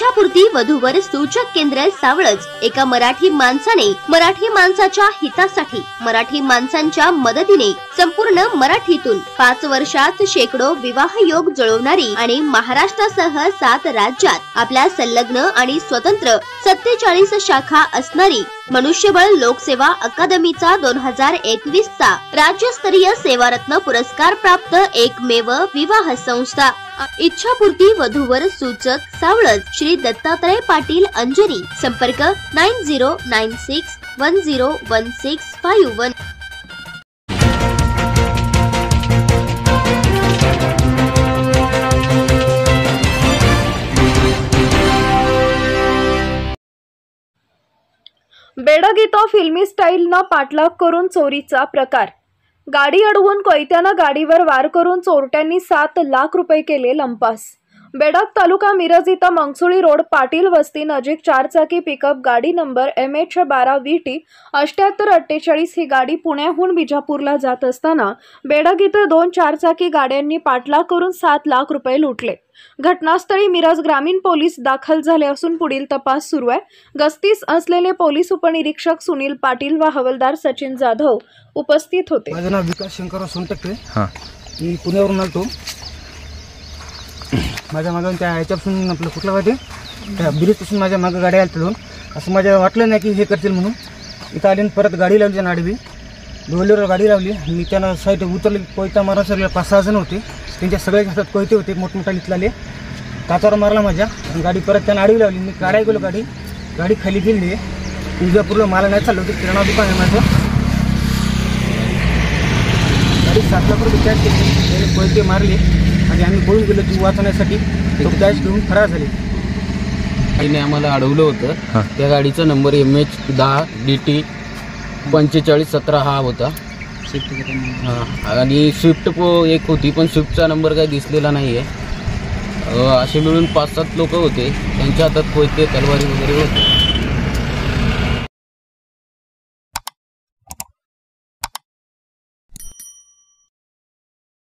इच्छापूर्ती वधूवर सूचक केंद्र सावळज। एका मराठी माणसाने मराठी माणसाच्या हितासाठी मराठी माणसांच्या मदतीने संपूर्ण मराठीतून 5 वर्षात शेकडो विवाह योग जुळवणारी आणि महाराष्ट्रासह 7 राज्यात आपल्या संलग्न आणि स्वतंत्र 47 शाखा असणारी मनुष्यबळ लोकसेवा अकादमीचा 2021 चा राज्यस्तरीय सेवारत्न पुरस्कार प्राप्त एकमेव विवाह संस्था इच्छापूर्ती वधूवर सूचक सावळज श्री दत्तात्रय पाटील अंजनी। संपर्क 9096101651। बेडग इथं फिल्मी स्टाईलनं पाठलाग करून चोरीचा प्रकार। गाडी अडवून कोयत्यानं गाडीवर वार करून चोरट्यांनी 7 लाख रुपये केले लंपास। बेडग तालुका मिरज इथं मंगसुळी रोड पाटील वस्ती नजीक 4 चाकी पिकअप गाडी नंबर MH12VT 7848 ही गाडी पुण्याहून बिजापूरला जात असताना बेडग इथं 2 4 चाकी गाड्यांनी पाठलाग करून 7 लाख रुपये लुटले। घटनास्थळी मिरज ग्रामीण पोलीस दाखल झाले असून पुढील तपास सुरू आहे। गस्तीस असलेले पोलीस उपनिरीक्षक सुनील पाटील व हवालदार सचिन जाधव उपस्थित होते। माझं नाव विकास शंकरराव सोनटक्के। मी पुण्यावरून आलो। माझ्या मागून त्या ह्याच्यापासून आपलं कुठलं वाटे त्या ब्रिजपासून माझ्या मागं गाडी आल्या दोन। असं माझ्या वाटलं नाही की हे करतील म्हणून इथं आले परत गाडी लावली त्यांना आडवी डोलीवर गाडी लावली। मी त्यांना साईड उतरले कोयता मारा सगळे 5-6 जण होते। त्यांच्या सगळ्याच्या हातात कोयते होते मोठमोठा इथलाले काचावर मारला माझ्या गाडी परत त्यांना आडवी लावली। मी काढाय गेलो गाडी खाली गेली विजापूरला मला नाही चाललं होतं किराणा दुकान आहे माझं। गाडी 7 लाख रुपये कॅश केली कोयते मारले आणि आम्ही पळून गेलो जीव वाचवण्यासाठी कॅश घेऊन फरार झाले। गाडीने आम्हाला अडवलं होतं। त्या गाडीचा नंबर MH10DT 4517 हा होता आणि स्विफ्ट एक होती पण स्विफ्टचा नंबर काही दिसलेला नाही आहे। असे मिळून 5-7 लोक होते। त्यांच्या हातात कोयते तलवारी वगैरे होते।